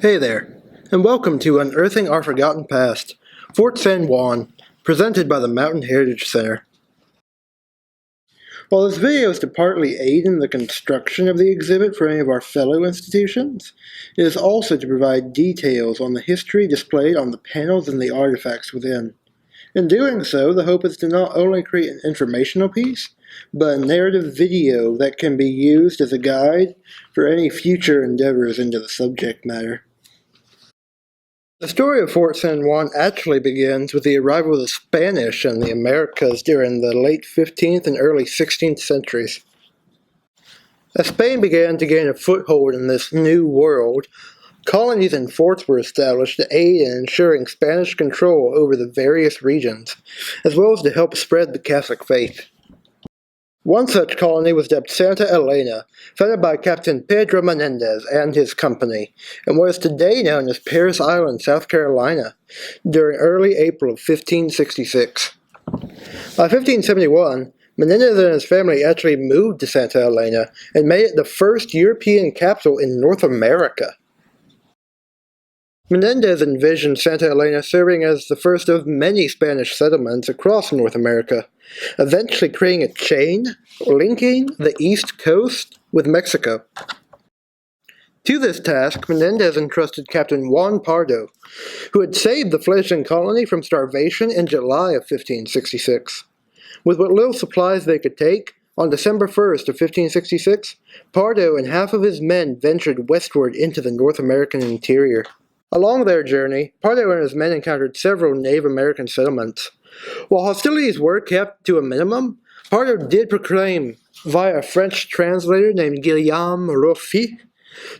Hey there, and welcome to Unearthing Our Forgotten Past, Fort San Juan, presented by the Mountain Heritage Center. While this video is to partly aid in the construction of the exhibit for any of our fellow institutions, it is also to provide details on the history displayed on the panels and the artifacts within. In doing so, the hope is to not only create an informational piece, but a narrative video that can be used as a guide for any future endeavors into the subject matter. The story of Fort San Juan actually begins with the arrival of the Spanish in the Americas during the late 15th and early 16th centuries. As Spain began to gain a foothold in this new world, colonies and forts were established to aid in ensuring Spanish control over the various regions, as well as to help spread the Catholic faith. One such colony was dubbed Santa Elena, founded by Captain Pedro Menendez and his company, and what is today known as Parris Island, South Carolina, during early April of 1566. By 1571, Menendez and his family actually moved to Santa Elena and made it the first European capital in North America. Menendez envisioned Santa Elena serving as the first of many Spanish settlements across North America, eventually creating a chain linking the East Coast with Mexico. To this task, Menendez entrusted Captain Juan Pardo, who had saved the fledgling colony from starvation in July of 1566. With what little supplies they could take, on December 1st of 1566, Pardo and half of his men ventured westward into the North American interior. Along their journey, Pardo and his men encountered several Native American settlements. While hostilities were kept to a minimum, Pardo did proclaim, via a French translator named Guillaume Roffi,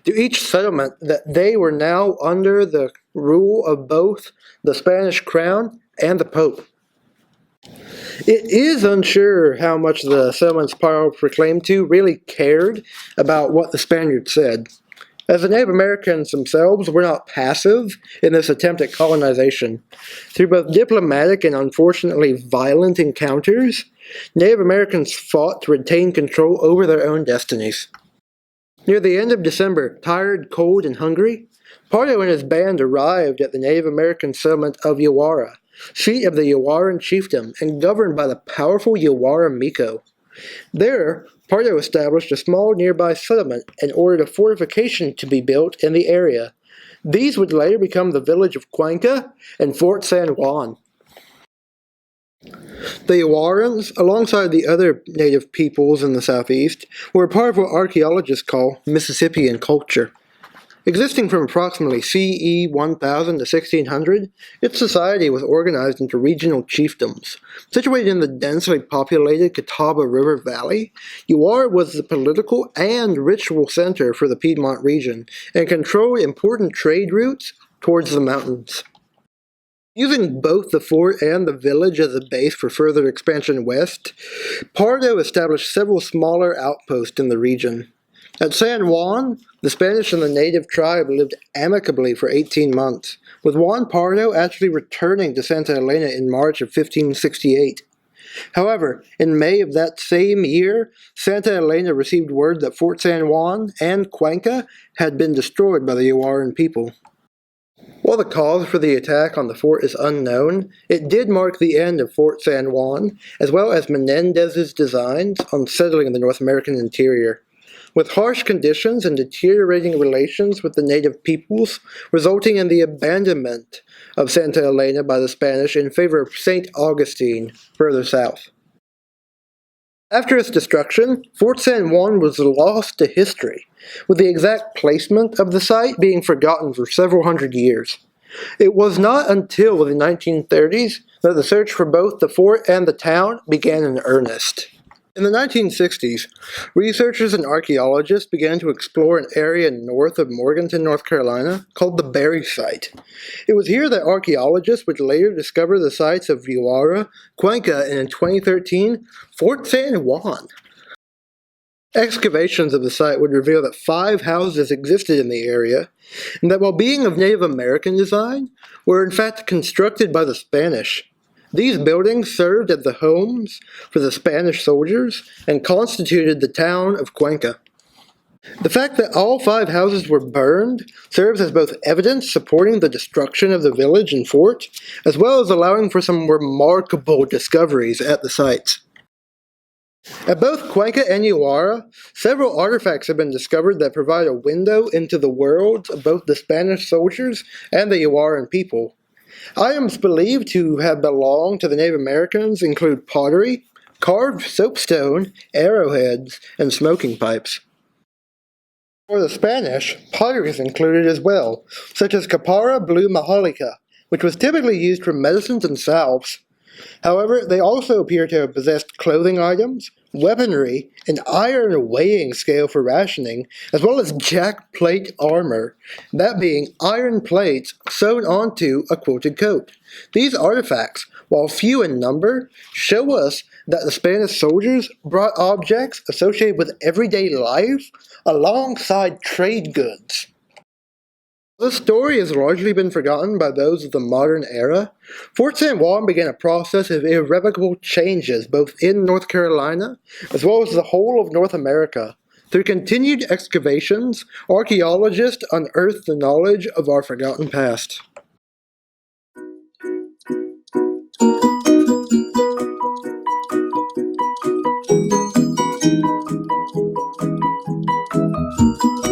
to each settlement that they were now under the rule of both the Spanish crown and the Pope. It is unsure how much the settlements Pardo proclaimed to really cared about what the Spaniards said, as the Native Americans themselves were not passive in this attempt at colonization. Through both diplomatic and unfortunately violent encounters, Native Americans fought to retain control over their own destinies. Near the end of December, tired, cold, and hungry, Pardo and his band arrived at the Native American settlement of Yawara, seat of the Yawaran chiefdom and governed by the powerful Yawara Miko. There, Pardo established a small nearby settlement and ordered a fortification to be built in the area. These would later become the village of Cuenca and Fort San Juan. The Yawarans, alongside the other native peoples in the southeast, were part of what archaeologists call Mississippian culture. Existing from approximately CE 1000 to 1600, its society was organized into regional chiefdoms. Situated in the densely populated Catawba River Valley, Yawara was the political and ritual center for the Piedmont region and controlled important trade routes towards the mountains. Using both the fort and the village as a base for further expansion west, Pardo established several smaller outposts in the region. At San Juan, the Spanish and the native tribe lived amicably for 18 months, with Juan Pardo actually returning to Santa Elena in March of 1568. However, in May of that same year, Santa Elena received word that Fort San Juan and Cuenca had been destroyed by the Yawaran people. While the cause for the attack on the fort is unknown, it did mark the end of Fort San Juan, as well as Menendez's designs on settling the North American interior, with harsh conditions and deteriorating relations with the native peoples, resulting in the abandonment of Santa Elena by the Spanish in favor of St. Augustine, further south. After its destruction, Fort San Juan was lost to history, with the exact placement of the site being forgotten for several hundred years. It was not until the 1930s that the search for both the fort and the town began in earnest. In the 1960s, researchers and archaeologists began to explore an area north of Morganton, North Carolina, called the Berry Site. It was here that archaeologists would later discover the sites of Yawara, Cuenca, and in 2013, Fort San Juan. Excavations of the site would reveal that 5 houses existed in the area, and that while being of Native American design, were in fact constructed by the Spanish. These buildings served as the homes for the Spanish soldiers and constituted the town of Cuenca. The fact that all 5 houses were burned serves as both evidence supporting the destruction of the village and fort, as well as allowing for some remarkable discoveries at the sites. At both Cuenca and Uara, several artifacts have been discovered that provide a window into the worlds of both the Spanish soldiers and the Uaran people. Items believed to have belonged to the Native Americans include pottery, carved soapstone, arrowheads, and smoking pipes. For the Spanish, pottery is included as well, such as Capara blue maholica, which was typically used for medicines and salves. However, they also appear to have possessed clothing items, weaponry, an iron weighing scale for rationing, as well as jack plate armor, that being iron plates sewn onto a quilted coat. These artifacts, while few in number, show us that the Spanish soldiers brought objects associated with everyday life alongside trade goods. This story has largely been forgotten by those of the modern era. Fort San Juan began a process of irrevocable changes both in North Carolina as well as the whole of North America. Through continued excavations, archaeologists unearthed the knowledge of our forgotten past.